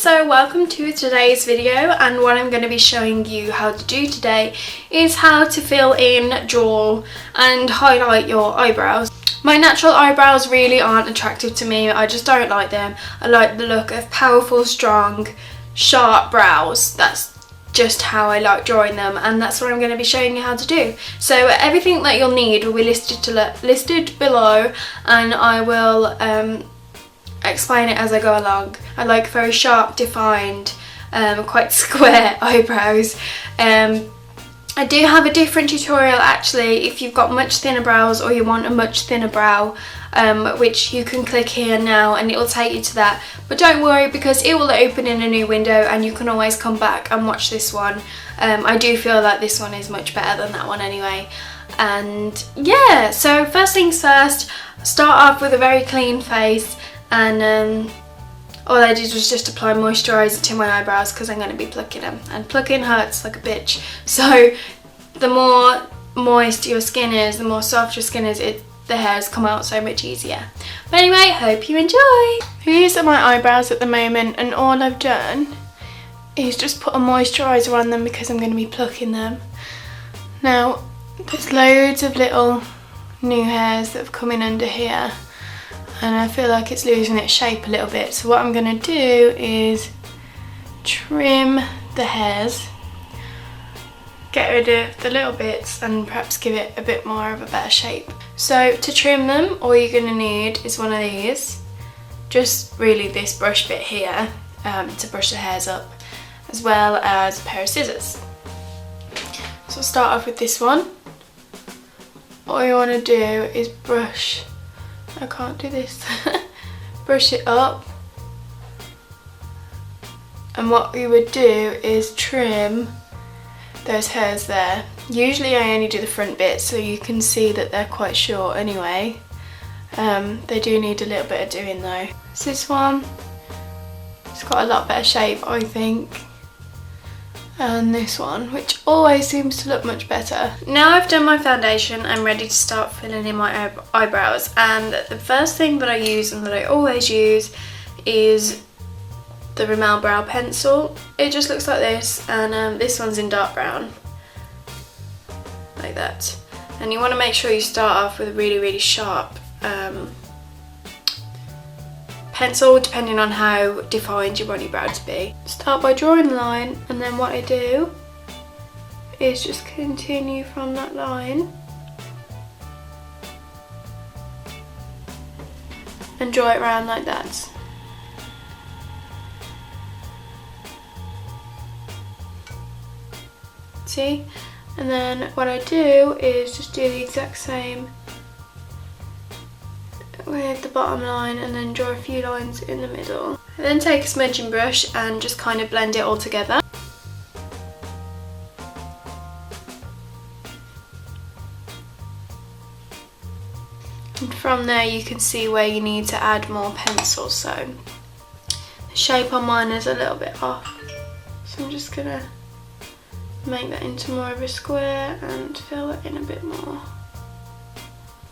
so welcome to today's video, and what I'm going to be showing you how to do today is how to fill in, draw and highlight your eyebrows. My natural eyebrows really aren't attractive to me, I just don't like them. I like the look of powerful, strong, sharp brows. That's just how I like drawing them, and that's what I'm going to be showing you how to do. So everything that you'll need will be listed below, and I will explain it as I go along. I like very sharp, defined, quite square eyebrows. I do have a different tutorial actually if you've got much thinner brows or you want a much thinner brow, which you can click here now and it will take you to that. But don't worry, because it will open in a new window and you can always come back and watch this one. I do feel that this one is much better than that one anyway. And yeah, so first things first, start off with a very clean face, and all I did was just apply moisturiser to my eyebrows because I'm going to be plucking them, and plucking hurts like a bitch. So the more moist your skin is, the more soft your skin is, the hairs come out so much easier. But anyway, hope you enjoy. These are my eyebrows at the moment, and all I've done is just put a moisturiser on them because I'm going to be plucking them. Now there's loads of little new hairs that have come in under here, and I feel like it's losing its shape a little bit. So what I'm going to do is trim the hairs, get rid of the little bits and perhaps give it a bit more of a better shape. So to trim them, all you're going to need is one of these, just really this brush bit here, to brush the hairs up, as well as a pair of scissors. So I'll start off with this one. All you want to do is brush, I can't do this, brush it up, and what you would do is trim those hairs there. Usually I only do the front bit so you can see that they're quite short anyway. They do need a little bit of doing though. So this one, it's got a lot better shape I think, and this one, which always seems to look much better. Now I've done my foundation, I'm ready to start filling in my eyebrows, and the first thing that I use and that I always use is the Rimmel brow pencil. It just looks like this, and this one's in dark brown, like that. And you want to make sure you start off with a really sharp pencil, depending on how defined you want your brow to be. Start by drawing the line, and then what I do is just continue from that line and draw it around like that. See? And then what I do is just do the exact same with the bottom line, and then draw a few lines in the middle. I then take a smudging brush and just kind of blend it all together. And from there you can see where you need to add more pencil. So the shape on mine is a little bit off, so I'm just gonna make that into more of a square and fill it in a bit more.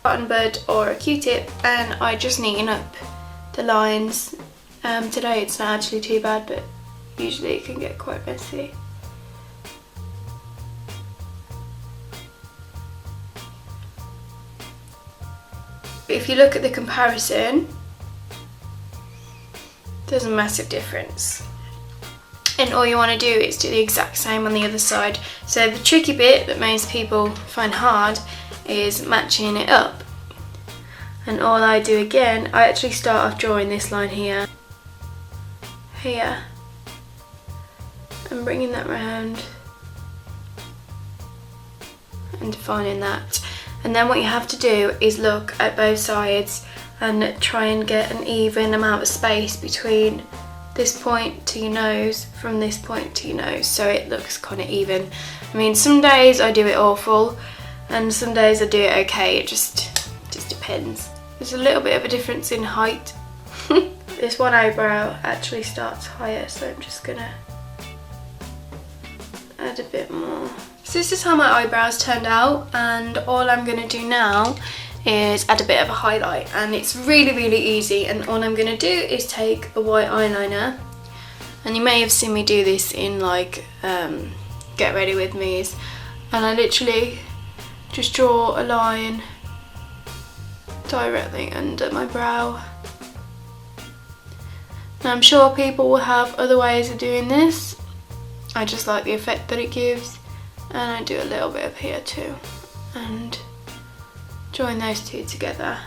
Cotton bud or a Q-tip, and I just neaten up the lines. Today it's not actually too bad, but usually it can get quite messy. But if you look at the comparison, there's a massive difference. And all you want to do is do the exact same on the other side. So the tricky bit that most people find hard is matching it up. And all I do again, I actually start off drawing this line here, and bringing that round and defining that. And then what you have to do is look at both sides and try and get an even amount of space between this point to your nose from this point to your nose, so it looks kind of even. I mean, some days I do it awful and some days I do it okay, it just depends. There's a little bit of a difference in height. This one eyebrow actually starts higher, so I'm just gonna add a bit more. So this is how my eyebrows turned out, and all I'm gonna do now is add a bit of a highlight, and it's really easy. And all I'm going to do is take a white eyeliner And you may have seen me do this in like Get Ready With Me's, and I literally just draw a line directly under my brow. Now I'm sure people will have other ways of doing this. I just like the effect that it gives, and I do a little bit up here too, and join those two together.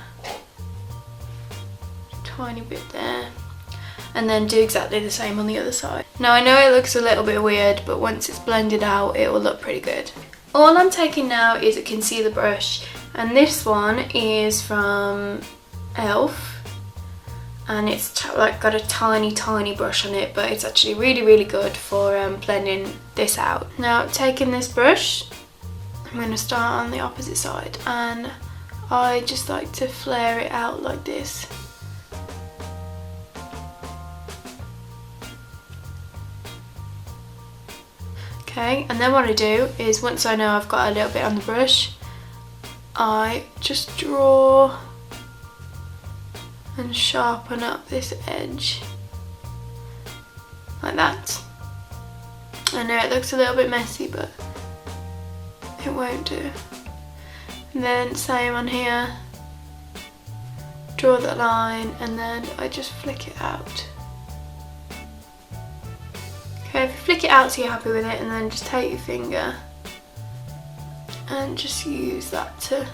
Tiny bit there, and then do exactly the same on the other side. Now I know it looks a little bit weird, but once it's blended out it will look pretty good. All I'm taking now is a concealer brush, and this one is from Elf, and it's like got a tiny brush on it, but it's actually really good for blending this out. Now taking this brush, I'm going to start on the opposite side, and I just like to flare it out like this. Okay, and then what I do is, once I know I've got a little bit on the brush, I just draw and sharpen up this edge like that. I know it looks a little bit messy, but it won't do. And then same on here, draw that line, and then I just flick it out. Okay, if you flick it out so you're happy with it, and then just take your finger and just use that to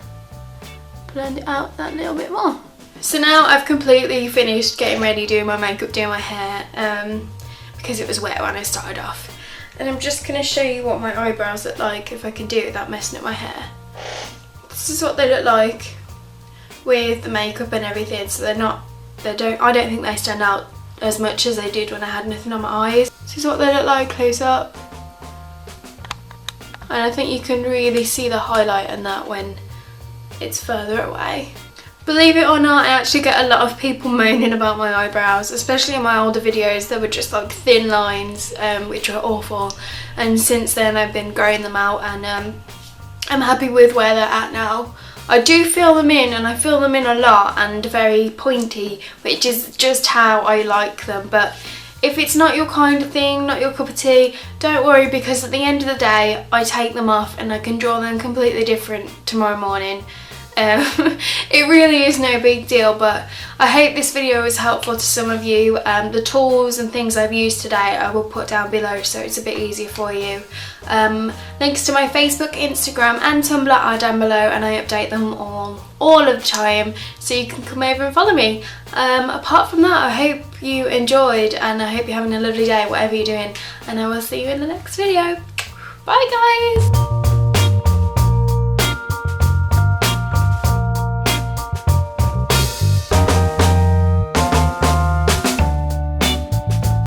blend it out that little bit more. So now I've completely finished getting ready, doing my makeup, doing my hair, because it was wet when I started off. And I'm just going to show you what my eyebrows look like if I can do it without messing up my hair. This is what they look like with the makeup and everything, so I don't think they stand out as much as they did when I had nothing on my eyes. This is what they look like close up, and I think you can really see the highlight in that when it's further away. Believe it or not, I actually get a lot of people moaning about my eyebrows, especially in my older videos. They were just like thin lines, which are awful, and since then I've been growing them out, and I'm happy with where they're at now. I do fill them in, and I fill them in a lot and very pointy, which is just how I like them. But if it's not your kind of thing, not your cup of tea, don't worry, because at the end of the day I take them off and I can draw them completely different tomorrow morning. It really is no big deal, but I hope this video was helpful to some of you. The tools and things I've used today I will put down below, so it's a bit easier for you. Links to my Facebook, Instagram and Tumblr are down below, and I update them all of the time, so you can come over and follow me. Apart from that, I hope you enjoyed, and I hope you're having a lovely day whatever you're doing, and I will see you in the next video. Bye guys!